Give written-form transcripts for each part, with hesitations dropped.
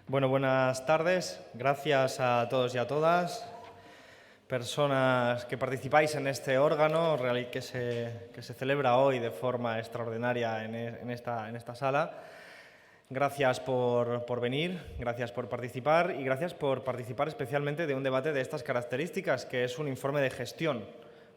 Bueno, buenas tardes. Gracias a todos y a todas, personas que participáis en este órgano que se celebra hoy de forma extraordinaria en esta sala. Gracias por venir, gracias por participar y gracias por participar especialmente de un debate de estas características, que es un informe de gestión.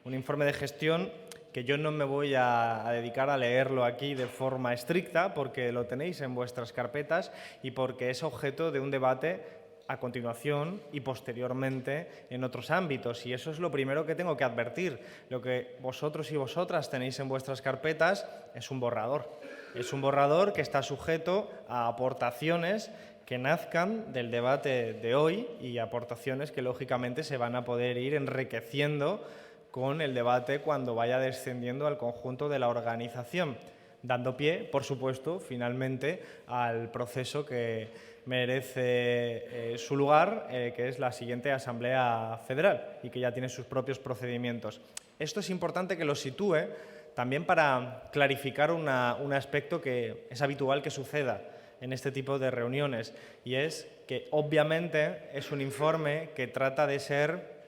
Un informe de gestión que yo no me voy a dedicar a leerlo aquí de forma estricta, porque lo tenéis en vuestras carpetas y porque es objeto de un debate a continuación y posteriormente en otros ámbitos. Y eso es lo primero que tengo que advertir. Lo que vosotros y vosotras tenéis en vuestras carpetas es un borrador. Es un borrador que está sujeto a aportaciones que nazcan del debate de hoy y aportaciones que lógicamente se van a poder ir enriqueciendo con el debate cuando vaya descendiendo al conjunto de la organización, dando pie, por supuesto, finalmente al proceso que merece su lugar, que es la siguiente Asamblea Federal y que ya tiene sus propios procedimientos. Esto es importante que lo sitúe también para clarificar un aspecto que es habitual que suceda en este tipo de reuniones, y es que obviamente es un informe que trata de ser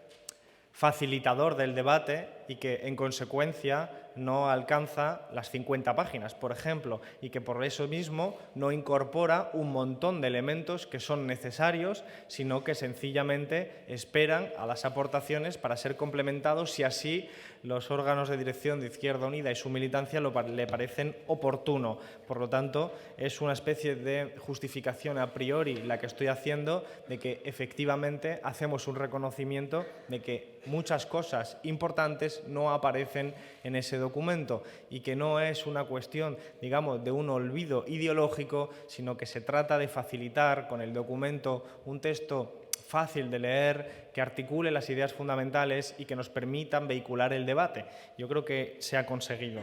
facilitador del debate y que, en consecuencia, no alcanza las 50 páginas, por ejemplo, y que por eso mismo no incorpora un montón de elementos que son necesarios, sino que sencillamente esperan a las aportaciones para ser complementados si así los órganos de dirección de Izquierda Unida y su militancia le parecen oportuno. Por lo tanto, es una especie de justificación a priori la que estoy haciendo de que efectivamente hacemos un reconocimiento de que muchas cosas importantes no aparecen en ese documento y que no es una cuestión, digamos, de un olvido ideológico, sino que se trata de facilitar con el documento un texto fácil de leer, que articule las ideas fundamentales y que nos permitan vehicular el debate. Yo creo que se ha conseguido.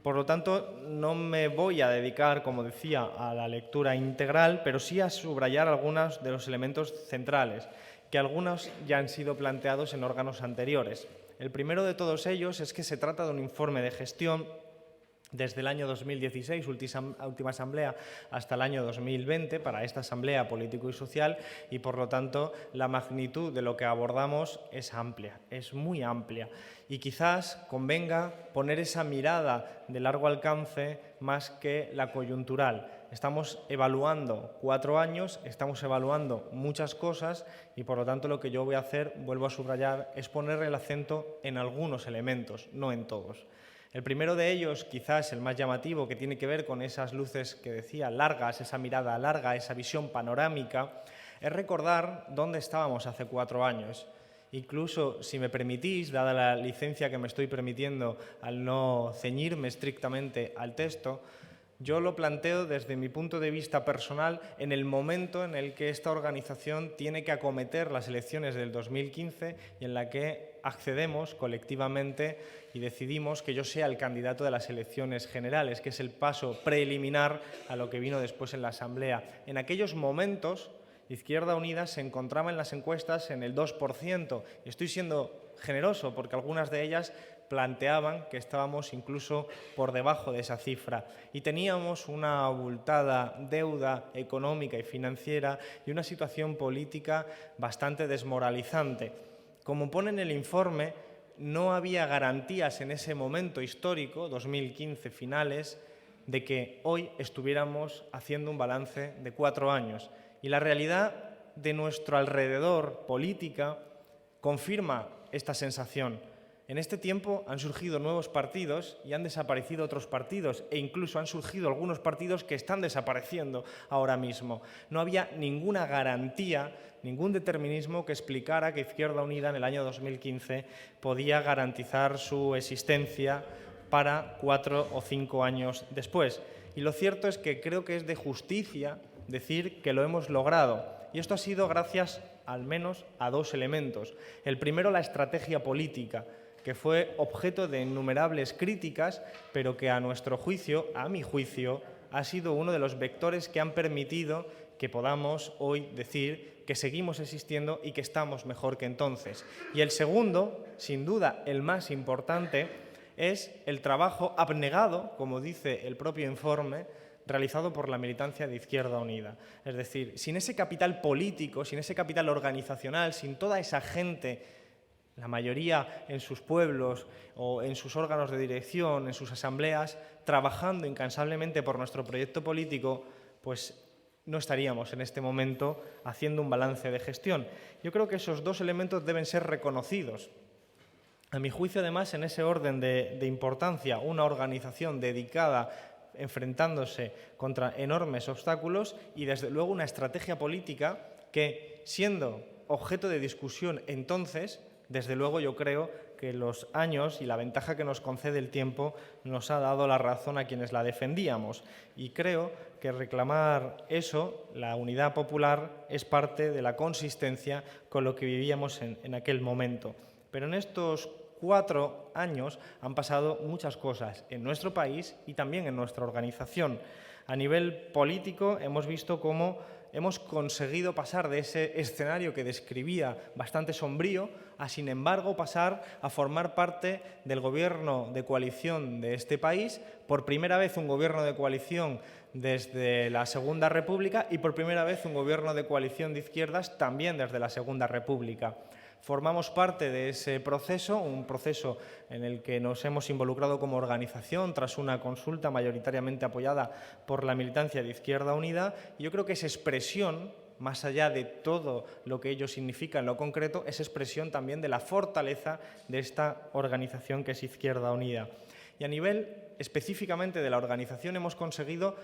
Por lo tanto, no me voy a dedicar, como decía, a la lectura integral, pero sí a subrayar algunos de los elementos centrales, que algunos ya han sido planteados en órganos anteriores. El primero de todos ellos es que se trata de un informe de gestión desde el año 2016, última asamblea, hasta el año 2020, para esta asamblea político y social, y por lo tanto la magnitud de lo que abordamos es amplia, es muy amplia. Y quizás convenga poner esa mirada de largo alcance más que la coyuntural. Estamos evaluando 4 años, estamos evaluando muchas cosas y por lo tanto lo que yo voy a hacer, vuelvo a subrayar, es poner el acento en algunos elementos, no en todos. El primero de ellos, quizás el más llamativo, que tiene que ver con esas luces que decía largas, esa mirada larga, esa visión panorámica, es recordar dónde estábamos hace 4 años. Incluso, si me permitís, dada la licencia que me estoy permitiendo al no ceñirme estrictamente al texto, yo lo planteo desde mi punto de vista personal en el momento en el que esta organización tiene que acometer las elecciones del 2015 y en la que accedemos colectivamente y decidimos que yo sea el candidato de las elecciones generales, que es el paso preliminar a lo que vino después en la Asamblea. En aquellos momentos, Izquierda Unida se encontraba en las encuestas en el 2%. Y estoy siendo generoso porque algunas de ellas planteaban que estábamos incluso por debajo de esa cifra y teníamos una abultada deuda económica y financiera y una situación política bastante desmoralizante. Como pone en el informe, no había garantías en ese momento histórico, 2015 finales, de que hoy estuviéramos haciendo un balance de 4 años. Y la realidad de nuestro alrededor política confirma esta sensación. En este tiempo han surgido nuevos partidos y han desaparecido otros partidos e incluso han surgido algunos partidos que están desapareciendo ahora mismo. No había ninguna garantía, ningún determinismo que explicara que Izquierda Unida en el año 2015 podía garantizar su existencia para 4 o 5 años después. Y lo cierto es que creo que es de justicia decir que lo hemos logrado. Y esto ha sido gracias al menos a 2 elementos. El primero, la estrategia política, que fue objeto de innumerables críticas, pero que a nuestro juicio, a mi juicio, ha sido uno de los vectores que han permitido que podamos hoy decir que seguimos existiendo y que estamos mejor que entonces. Y el segundo, sin duda el más importante, es el trabajo abnegado, como dice el propio informe, realizado por la militancia de Izquierda Unida. Es decir, sin ese capital político, sin ese capital organizacional, sin toda esa gente, la mayoría en sus pueblos o en sus órganos de dirección, en sus asambleas, trabajando incansablemente por nuestro proyecto político, pues no estaríamos en este momento haciendo un balance de gestión. Yo creo que esos dos elementos deben ser reconocidos. A mi juicio, además, en ese orden de importancia, una organización dedicada enfrentándose contra enormes obstáculos y, desde luego, una estrategia política que, siendo objeto de discusión entonces, desde luego yo creo que los años y la ventaja que nos concede el tiempo nos ha dado la razón a quienes la defendíamos. Y creo que reclamar eso, la unidad popular, es parte de la consistencia con lo que vivíamos en aquel momento. Pero en estos 4 años han pasado muchas cosas en nuestro país y también en nuestra organización. A nivel político hemos visto cómo hemos conseguido pasar de ese escenario que describía bastante sombrío a, sin embargo, pasar a formar parte del gobierno de coalición de este país, por primera vez un gobierno de coalición desde la Segunda República y por primera vez un gobierno de coalición de izquierdas también desde la Segunda República. Formamos parte de ese proceso, un proceso en el que nos hemos involucrado como organización tras una consulta mayoritariamente apoyada por la militancia de Izquierda Unida. Y yo creo que esa expresión, más allá de todo lo que ello significa en lo concreto, es expresión también de la fortaleza de esta organización que es Izquierda Unida. Y a nivel específicamente de la organización hemos conseguido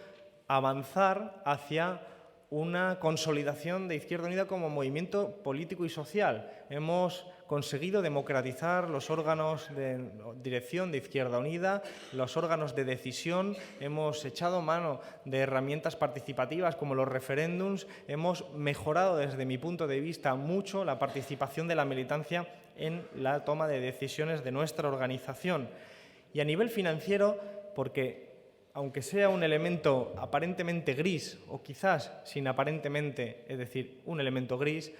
avanzar hacia una consolidación de Izquierda Unida como movimiento político y social. Hemos conseguido democratizar los órganos de dirección de Izquierda Unida, los órganos de decisión, hemos echado mano de herramientas participativas como los referéndums, hemos mejorado desde mi punto de vista mucho la participación de la militancia en la toma de decisiones de nuestra organización. Y a nivel financiero, porque aunque sea un elemento aparentemente gris, o quizás sin aparentemente, es decir, un elemento gris,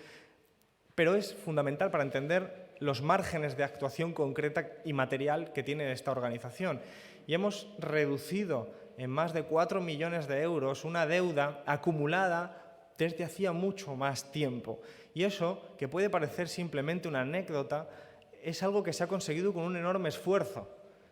pero es fundamental para entender los márgenes de actuación concreta y material que tiene esta organización. Y hemos reducido en más de 4 millones de euros una deuda acumulada desde hacía mucho más tiempo. Y eso, que puede parecer simplemente una anécdota, es algo que se ha conseguido con un enorme esfuerzo.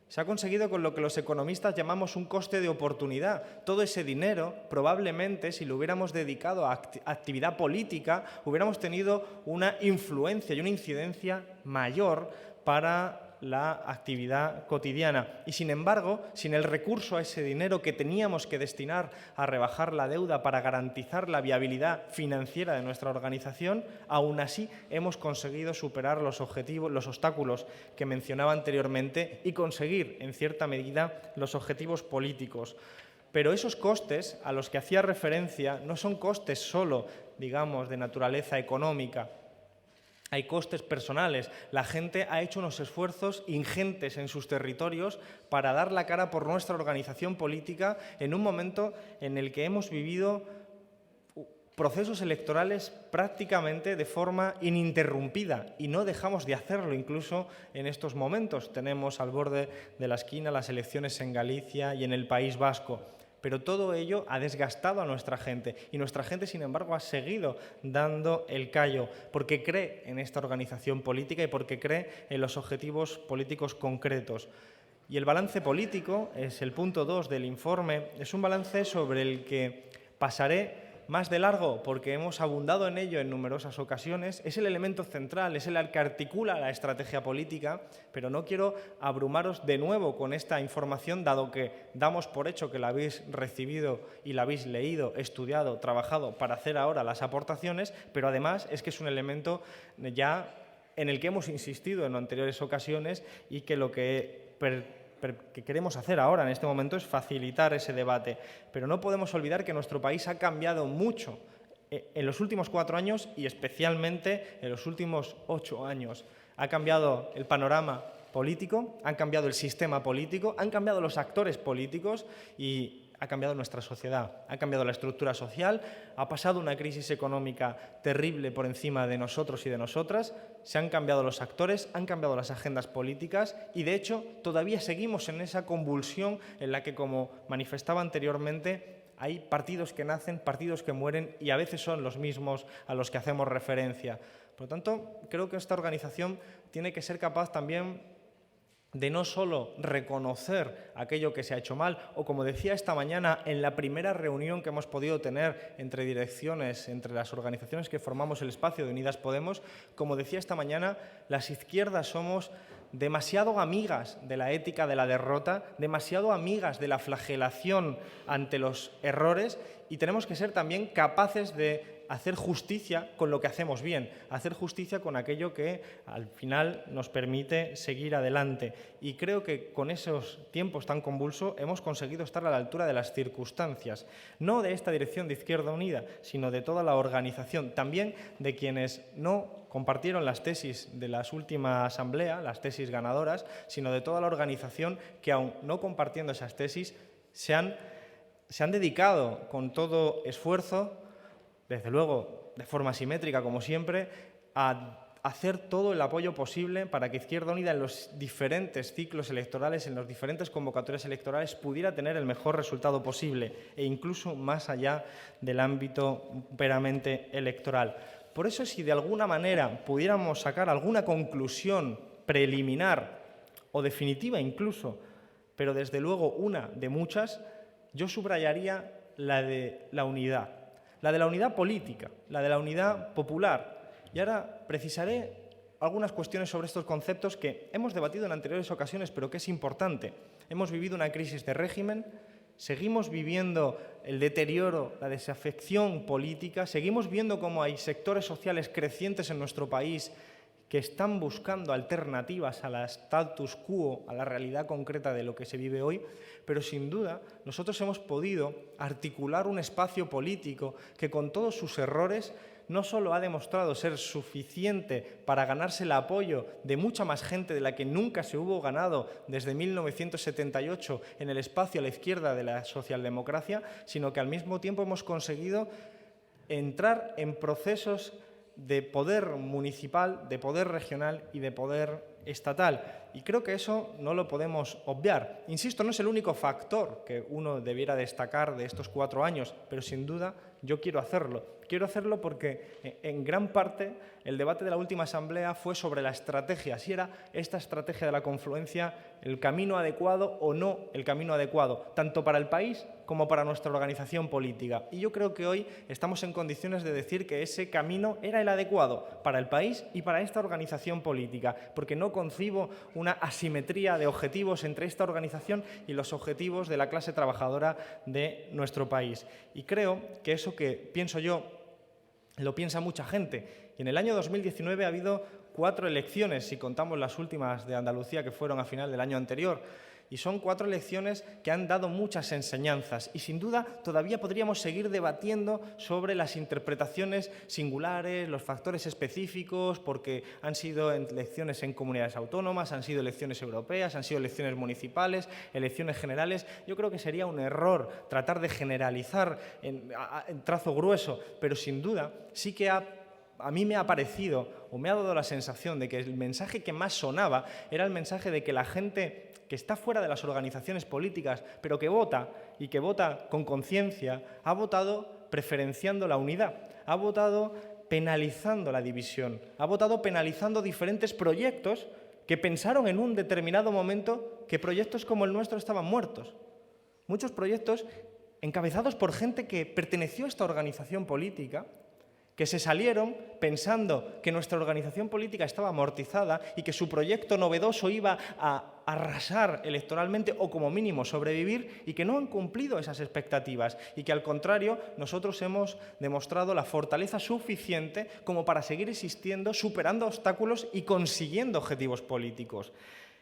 Se ha conseguido con lo que los economistas llamamos un coste de oportunidad. Todo ese dinero, probablemente, si lo hubiéramos dedicado a actividad política, hubiéramos tenido una influencia y una incidencia mayor para la actividad cotidiana. Y, sin embargo, sin el recurso a ese dinero que teníamos que destinar a rebajar la deuda para garantizar la viabilidad financiera de nuestra organización, aún así hemos conseguido superar los objetivos, los obstáculos que mencionaba anteriormente y conseguir, en cierta medida, los objetivos políticos. Pero esos costes a los que hacía referencia no son costes solo, digamos, de naturaleza económica. Hay costes personales. La gente ha hecho unos esfuerzos ingentes en sus territorios para dar la cara por nuestra organización política en un momento en el que hemos vivido procesos electorales prácticamente de forma ininterrumpida y no dejamos de hacerlo incluso en estos momentos. Tenemos al borde de la esquina las elecciones en Galicia y en el País Vasco. Pero todo ello ha desgastado a nuestra gente y nuestra gente, sin embargo, ha seguido dando el callo porque cree en esta organización política y porque cree en los objetivos políticos concretos. Y el balance político, es el punto 2 del informe, es un balance sobre el que pasaré más de largo porque hemos abundado en ello en numerosas ocasiones. Es el elemento central, es el que articula la estrategia política, pero no quiero abrumaros de nuevo con esta información, dado que damos por hecho que la habéis recibido y la habéis leído, estudiado, trabajado para hacer ahora las aportaciones, pero además es que es un elemento ya en el que hemos insistido en anteriores ocasiones y que lo que queremos hacer ahora en este momento es facilitar ese debate. Pero no podemos olvidar que nuestro país ha cambiado mucho en los últimos 4 años y especialmente en los últimos 8 años. Ha cambiado el panorama político, han cambiado el sistema político, han cambiado los actores políticos y ha cambiado nuestra sociedad, ha cambiado la estructura social, ha pasado una crisis económica terrible por encima de nosotros y de nosotras, se han cambiado los actores, han cambiado las agendas políticas y, de hecho, todavía seguimos en esa convulsión en la que, como manifestaba anteriormente, hay partidos que nacen, partidos que mueren y a veces son los mismos a los que hacemos referencia. Por lo tanto, creo que esta organización tiene que ser capaz también de no solo reconocer aquello que se ha hecho mal, o como decía esta mañana en la primera reunión que hemos podido tener entre direcciones, entre las organizaciones que formamos el espacio de Unidas Podemos, como decía esta mañana, las izquierdas somos demasiado amigas de la ética de la derrota, demasiado amigas de la flagelación ante los errores, y tenemos que ser también capaces de hacer justicia con lo que hacemos bien, hacer justicia con aquello que al final nos permite seguir adelante. Y creo que con esos tiempos tan convulsos hemos conseguido estar a la altura de las circunstancias, no de esta dirección de Izquierda Unida, sino de toda la organización, también de quienes no compartieron las tesis de la última asamblea, las tesis ganadoras, sino de toda la organización que, aun no compartiendo esas tesis, se han dedicado con todo esfuerzo, desde luego de forma simétrica como siempre, a hacer todo el apoyo posible para que Izquierda Unida en los diferentes ciclos electorales, en las diferentes convocatorias electorales, pudiera tener el mejor resultado posible e incluso más allá del ámbito meramente electoral. Por eso, si de alguna manera pudiéramos sacar alguna conclusión preliminar o definitiva incluso, pero desde luego una de muchas, yo subrayaría la de la unidad política, la de la unidad popular. Y ahora precisaré algunas cuestiones sobre estos conceptos que hemos debatido en anteriores ocasiones, pero que es importante. Hemos vivido una crisis de régimen, seguimos viviendo el deterioro, la desafección política, seguimos viendo cómo hay sectores sociales crecientes en nuestro país que están buscando alternativas al status quo, a la realidad concreta de lo que se vive hoy, pero sin duda nosotros hemos podido articular un espacio político que con todos sus errores no solo ha demostrado ser suficiente para ganarse el apoyo de mucha más gente de la que nunca se hubo ganado desde 1978 en el espacio a la izquierda de la socialdemocracia, sino que al mismo tiempo hemos conseguido entrar en procesos de poder municipal, de poder regional y de poder estatal. Y creo que eso no lo podemos obviar. Insisto, no es el único factor que uno debiera destacar de estos 4 años, pero sin duda yo quiero hacerlo. Quiero hacerlo porque en gran parte el debate de la última asamblea fue sobre la estrategia, si era esta estrategia de la confluencia el camino adecuado o no el camino adecuado, tanto para el país como para nuestra organización política. Y yo creo que hoy estamos en condiciones de decir que ese camino era el adecuado para el país y para esta organización política, porque no concibo una asimetría de objetivos entre esta organización y los objetivos de la clase trabajadora de nuestro país. Y creo que eso que pienso yo lo piensa mucha gente. Y en el año 2019 ha habido 4 elecciones, si contamos las últimas de Andalucía que fueron a final del año anterior. Y son 4 elecciones que han dado muchas enseñanzas y sin duda todavía podríamos seguir debatiendo sobre las interpretaciones singulares, los factores específicos, porque han sido elecciones en comunidades autónomas, han sido elecciones europeas, han sido elecciones municipales, elecciones generales. Yo creo que sería un error tratar de generalizar en trazo grueso, pero sin duda sí que a mí me ha parecido o me ha dado la sensación de que el mensaje que más sonaba era el mensaje de que la gente que está fuera de las organizaciones políticas, pero que vota y que vota con conciencia, ha votado preferenciando la unidad, ha votado penalizando la división, ha votado penalizando diferentes proyectos que pensaron en un determinado momento que proyectos como el nuestro estaban muertos. Muchos proyectos encabezados por gente que perteneció a esta organización política, que se salieron pensando que nuestra organización política estaba amortizada y que su proyecto novedoso iba a arrasar electoralmente o como mínimo sobrevivir, y que no han cumplido esas expectativas y que al contrario nosotros hemos demostrado la fortaleza suficiente como para seguir existiendo, superando obstáculos y consiguiendo objetivos políticos.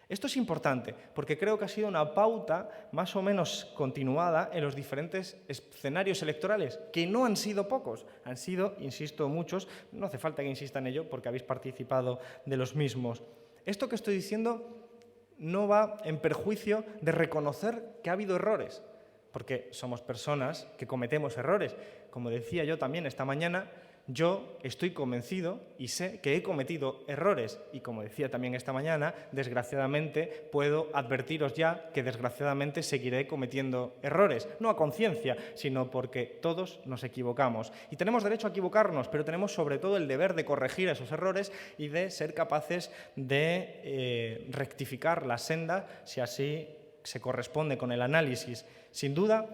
Esto es importante porque creo que ha sido una pauta más o menos continuada en los diferentes escenarios electorales, que no han sido pocos, han sido, insisto, muchos. No hace falta que insista en ello porque habéis participado de los mismos. Esto que estoy diciendo no va en perjuicio de reconocer que ha habido errores, porque somos personas que cometemos errores. Como decía yo también esta mañana, Yo estoy convencido y sé que he cometido errores y, como decía también esta mañana, desgraciadamente puedo advertiros ya que desgraciadamente seguiré cometiendo errores, no a conciencia, sino porque todos nos equivocamos. Y tenemos derecho a equivocarnos, pero tenemos sobre todo el deber de corregir esos errores y de ser capaces de rectificar la senda si así se corresponde con el análisis. Sin duda,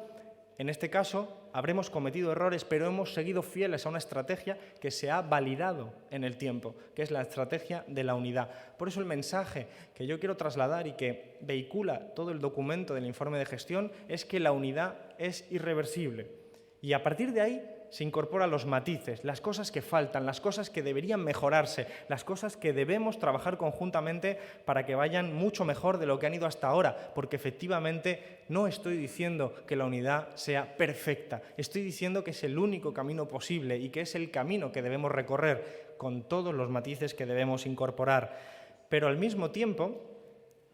en este caso, habremos cometido errores, pero hemos seguido fieles a una estrategia que se ha validado en el tiempo, que es la estrategia de la unidad. Por eso el mensaje que yo quiero trasladar y que vehicula todo el documento del informe de gestión es que la unidad es irreversible. Y a partir de ahí se incorporan los matices, las cosas que faltan, las cosas que deberían mejorarse, las cosas que debemos trabajar conjuntamente para que vayan mucho mejor de lo que han ido hasta ahora, porque efectivamente no estoy diciendo que la unidad sea perfecta, estoy diciendo que es el único camino posible y que es el camino que debemos recorrer con todos los matices que debemos incorporar. Pero al mismo tiempo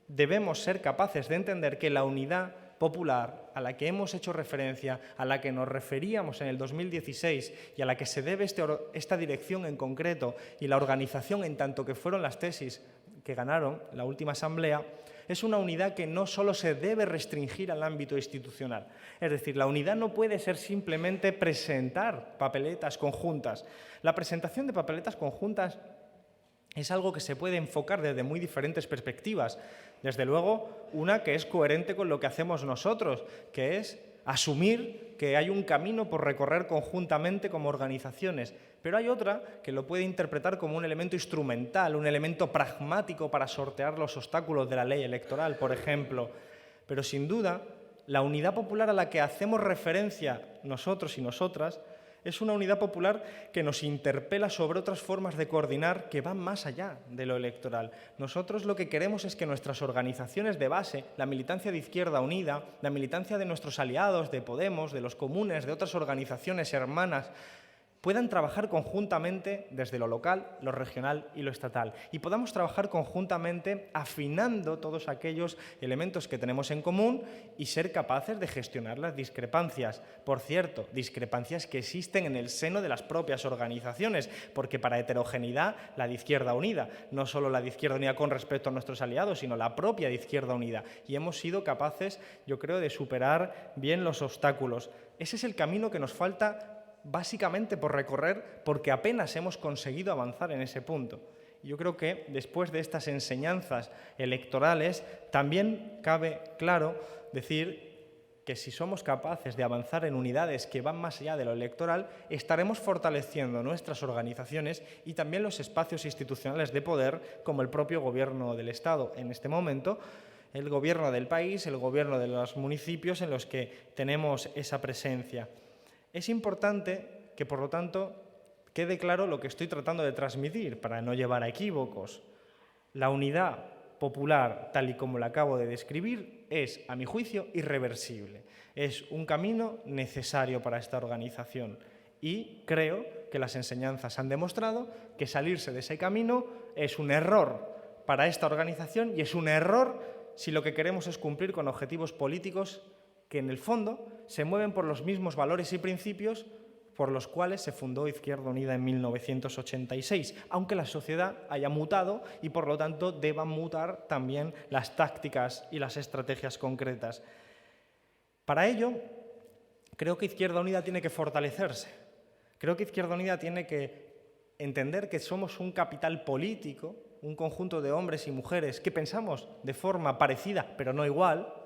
debemos ser capaces de entender que la unidad popular a la que hemos hecho referencia, a la que nos referíamos en el 2016 y a la que se debe esta dirección en concreto y la organización en tanto que fueron las tesis que ganaron la última asamblea, es una unidad que no solo se debe restringir al ámbito institucional. Es decir, la unidad no puede ser simplemente presentar papeletas conjuntas. La presentación de papeletas conjuntas es algo que se puede enfocar desde muy diferentes perspectivas. Desde luego, una que es coherente con lo que hacemos nosotros, que es asumir que hay un camino por recorrer conjuntamente como organizaciones. Pero hay otra que lo puede interpretar como un elemento instrumental, un elemento pragmático para sortear los obstáculos de la ley electoral, por ejemplo. Pero sin duda, la unidad popular a la que hacemos referencia nosotros y nosotras es una unidad popular que nos interpela sobre otras formas de coordinar que van más allá de lo electoral. Nosotros lo que queremos es que nuestras organizaciones de base, la militancia de Izquierda Unida, la militancia de nuestros aliados, de Podemos, de los comunes, de otras organizaciones hermanas, puedan trabajar conjuntamente desde lo local, lo regional y lo estatal. Y podamos trabajar conjuntamente afinando todos aquellos elementos que tenemos en común y ser capaces de gestionar las discrepancias. Por cierto, discrepancias que existen en el seno de las propias organizaciones, porque para heterogeneidad, la de Izquierda Unida, no solo la de Izquierda Unida con respecto a nuestros aliados, sino la propia de Izquierda Unida. Y hemos sido capaces, yo creo, de superar bien los obstáculos. Ese es el camino que nos falta básicamente por recorrer, porque apenas hemos conseguido avanzar en ese punto. Yo creo que después de estas enseñanzas electorales también cabe claro decir que si somos capaces de avanzar en unidades que van más allá de lo electoral, estaremos fortaleciendo nuestras organizaciones y también los espacios institucionales de poder, como el propio Gobierno del Estado en este momento, el Gobierno del país, el Gobierno de los municipios en los que tenemos esa presencia. Es importante que, por lo tanto, quede claro lo que estoy tratando de transmitir para no llevar a equívocos. La unidad popular, tal y como la acabo de describir, es, a mi juicio, irreversible. Es un camino necesario para esta organización y creo que las enseñanzas han demostrado que salirse de ese camino es un error para esta organización y es un error si lo que queremos es cumplir con objetivos políticos que en el fondo se mueven por los mismos valores y principios por los cuales se fundó Izquierda Unida en 1986, aunque la sociedad haya mutado y por lo tanto deban mutar también las tácticas y las estrategias concretas. Para ello, creo que Izquierda Unida tiene que fortalecerse. Creo que Izquierda Unida tiene que entender que somos un capital político, un conjunto de hombres y mujeres que pensamos de forma parecida, pero no igual,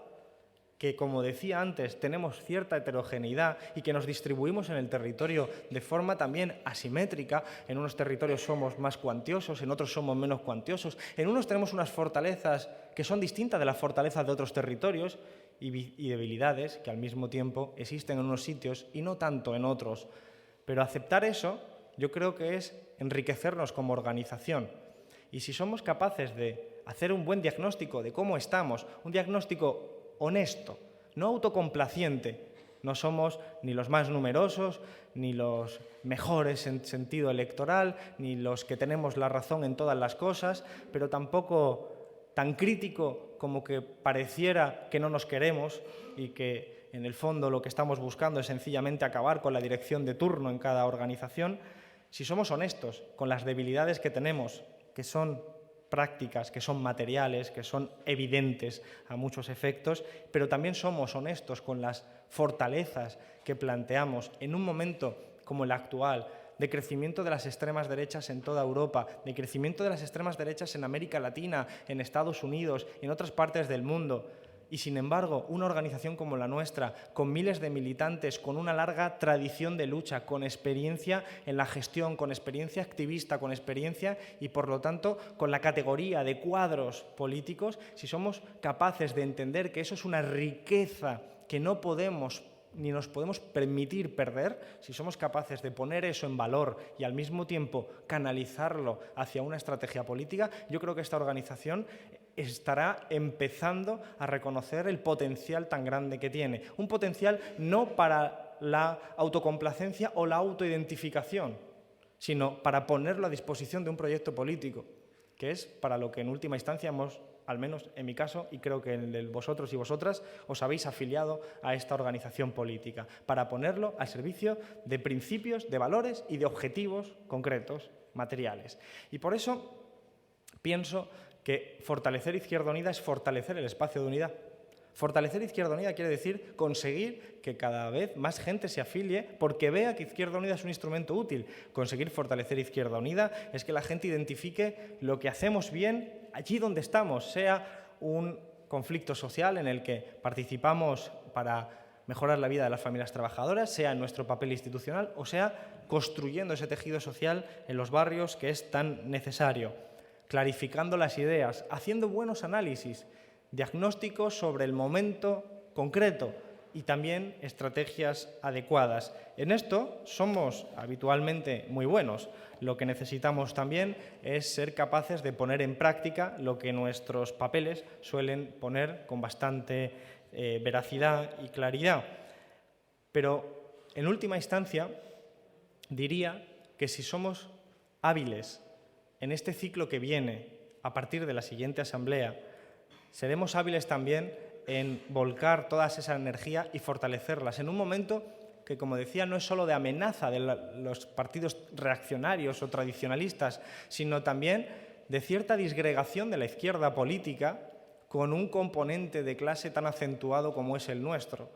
que, como decía antes, tenemos cierta heterogeneidad y que nos distribuimos en el territorio de forma también asimétrica. En unos territorios somos más cuantiosos, en otros somos menos cuantiosos. En unos tenemos unas fortalezas que son distintas de las fortalezas de otros territorios y debilidades que al mismo tiempo existen en unos sitios y no tanto en otros. Pero aceptar eso yo creo que es enriquecernos como organización. Y si somos capaces de hacer un buen diagnóstico de cómo estamos, un diagnóstico honesto, no autocomplaciente. No somos ni los más numerosos, ni los mejores en sentido electoral, ni los que tenemos la razón en todas las cosas, pero tampoco tan crítico como que pareciera que no nos queremos y que en el fondo lo que estamos buscando es sencillamente acabar con la dirección de turno en cada organización, si somos honestos con las debilidades que tenemos, que son prácticas, que son materiales, que son evidentes a muchos efectos, pero también somos honestos con las fortalezas que planteamos en un momento como el actual, de crecimiento de las extremas derechas en toda Europa, de crecimiento de las extremas derechas en América Latina, en Estados Unidos, en otras partes del mundo. Y, sin embargo, una organización como la nuestra, con miles de militantes, con una larga tradición de lucha, con experiencia en la gestión, con experiencia activista, con experiencia y, por lo tanto, con la categoría de cuadros políticos, si somos capaces de entender que eso es una riqueza que no podemos ni nos podemos permitir perder, si somos capaces de poner eso en valor y al mismo tiempo canalizarlo hacia una estrategia política, yo creo que esta organización estará empezando a reconocer el potencial tan grande que tiene. Un potencial no para la autocomplacencia o la autoidentificación, sino para ponerlo a disposición de un proyecto político, que es para lo que en última instancia hemos, al menos en mi caso, y creo que en el de vosotros y vosotras, os habéis afiliado a esta organización política, para ponerlo al servicio de principios, de valores y de objetivos concretos, materiales. Y por eso pienso que fortalecer Izquierda Unida es fortalecer el espacio de unidad. Fortalecer Izquierda Unida quiere decir conseguir que cada vez más gente se afilie porque vea que Izquierda Unida es un instrumento útil. Conseguir fortalecer Izquierda Unida es que la gente identifique lo que hacemos bien allí donde estamos, sea un conflicto social en el que participamos para mejorar la vida de las familias trabajadoras, sea en nuestro papel institucional o sea construyendo ese tejido social en los barrios que es tan necesario, clarificando las ideas, haciendo buenos análisis, diagnósticos sobre el momento concreto y también estrategias adecuadas. En esto somos habitualmente muy buenos. Lo que necesitamos también es ser capaces de poner en práctica lo que nuestros papeles suelen poner con bastante veracidad y claridad. Pero, en última instancia, diría que si somos hábiles en este ciclo que viene a partir de la siguiente asamblea, seremos hábiles también en volcar toda esa energía y fortalecerlas en un momento que, como decía, no es solo de amenaza de los partidos reaccionarios o tradicionalistas, sino también de cierta disgregación de la izquierda política con un componente de clase tan acentuado como es el nuestro.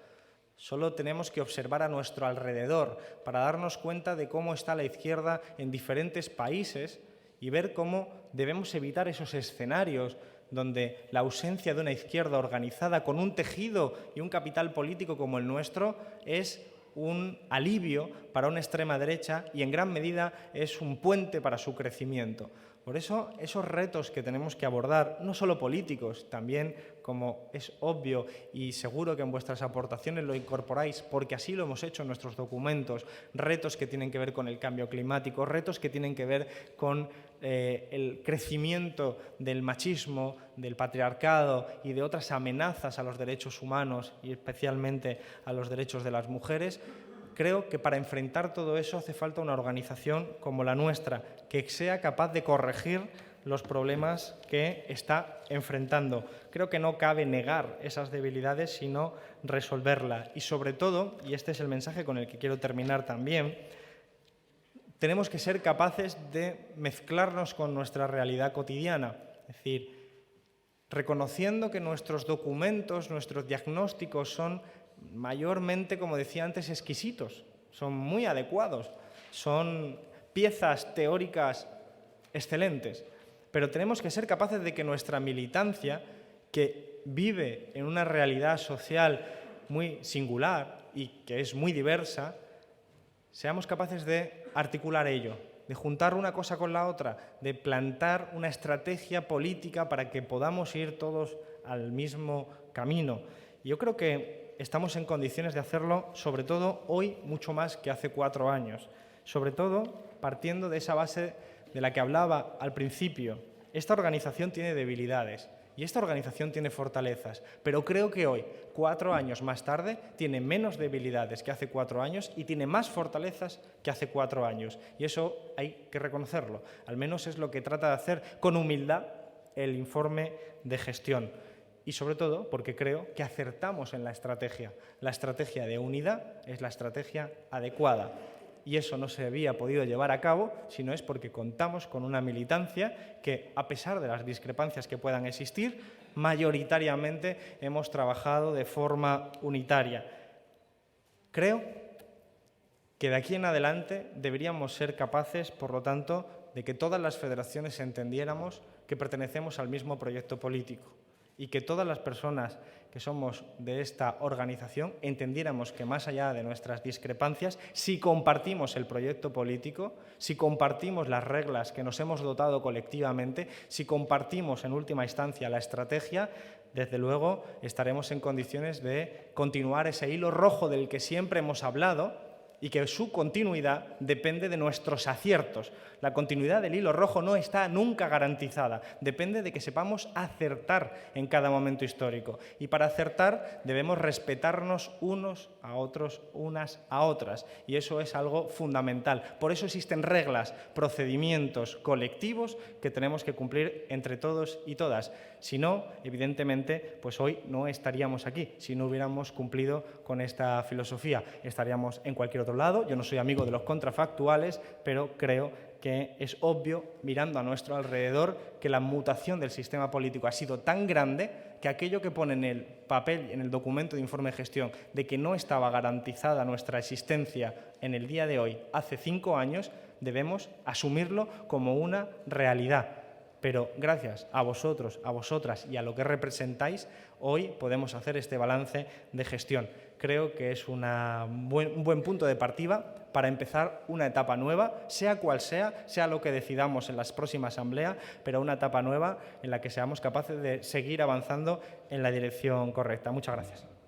Solo tenemos que observar a nuestro alrededor para darnos cuenta de cómo está la izquierda en diferentes países y ver cómo debemos evitar esos escenarios donde la ausencia de una izquierda organizada con un tejido y un capital político como el nuestro es un alivio para una extrema derecha y en gran medida es un puente para su crecimiento. Por eso, esos retos que tenemos que abordar, no solo políticos, también, como es obvio y seguro que en vuestras aportaciones lo incorporáis, porque así lo hemos hecho en nuestros documentos, retos que tienen que ver con el cambio climático, retos que tienen que ver con el crecimiento del machismo, del patriarcado y de otras amenazas a los derechos humanos y especialmente a los derechos de las mujeres. Creo que para enfrentar todo eso hace falta una organización como la nuestra, que sea capaz de corregir los problemas que está enfrentando. Creo que no cabe negar esas debilidades, sino resolverlas. Y sobre todo, y este es el mensaje con el que quiero terminar también, tenemos que ser capaces de mezclarnos con nuestra realidad cotidiana. Es decir, reconociendo que nuestros documentos, nuestros diagnósticos son mayormente, como decía antes, exquisitos, son muy adecuados, son piezas teóricas excelentes, pero tenemos que ser capaces de que nuestra militancia, que vive en una realidad social muy singular y que es muy diversa, seamos capaces de articular ello, de juntar una cosa con la otra, de plantar una estrategia política para que podamos ir todos al mismo camino. Yo creo que estamos en condiciones de hacerlo, sobre todo hoy, mucho más que hace 4 años. Sobre todo partiendo de esa base de la que hablaba al principio. Esta organización tiene debilidades y esta organización tiene fortalezas, pero creo que hoy, 4 años más tarde, tiene menos debilidades que hace 4 años y tiene más fortalezas que hace 4 años. Y eso hay que reconocerlo. Al menos es lo que trata de hacer con humildad el informe de gestión. Y sobre todo porque creo que acertamos en la estrategia. La estrategia de unidad es la estrategia adecuada. y eso no se había podido llevar a cabo, sino es porque contamos con una militancia que, a pesar de las discrepancias que puedan existir, mayoritariamente hemos trabajado de forma unitaria. Creo que de aquí en adelante deberíamos ser capaces, por lo tanto, de que todas las federaciones entendiéramos que pertenecemos al mismo proyecto político y que todas las personas que somos de esta organización entendiéramos que más allá de nuestras discrepancias, si compartimos el proyecto político, si compartimos las reglas que nos hemos dotado colectivamente, si compartimos en última instancia la estrategia, desde luego estaremos en condiciones de continuar ese hilo rojo del que siempre hemos hablado y que su continuidad depende de nuestros aciertos. La continuidad del hilo rojo no está nunca garantizada, depende de que sepamos acertar en cada momento histórico. Y para acertar debemos respetarnos unos a otros, unas a otras, y eso es algo fundamental. Por eso existen reglas, procedimientos colectivos que tenemos que cumplir entre todos y todas. Si no, evidentemente, pues hoy no estaríamos aquí, si no hubiéramos cumplido con esta filosofía. Estaríamos en cualquier otro lado. Yo no soy amigo de los contrafactuales, pero creo que es obvio, mirando a nuestro alrededor, que la mutación del sistema político ha sido tan grande que aquello que pone en el papel, en el documento de informe de gestión, de que no estaba garantizada nuestra existencia en el día de hoy, hace 5 años, debemos asumirlo como una realidad. Pero gracias a vosotros, a vosotras y a lo que representáis, hoy podemos hacer este balance de gestión. Creo que es un buen punto de partida para empezar una etapa nueva, sea cual sea lo que decidamos en la próxima asamblea, pero una etapa nueva en la que seamos capaces de seguir avanzando en la dirección correcta. Muchas gracias.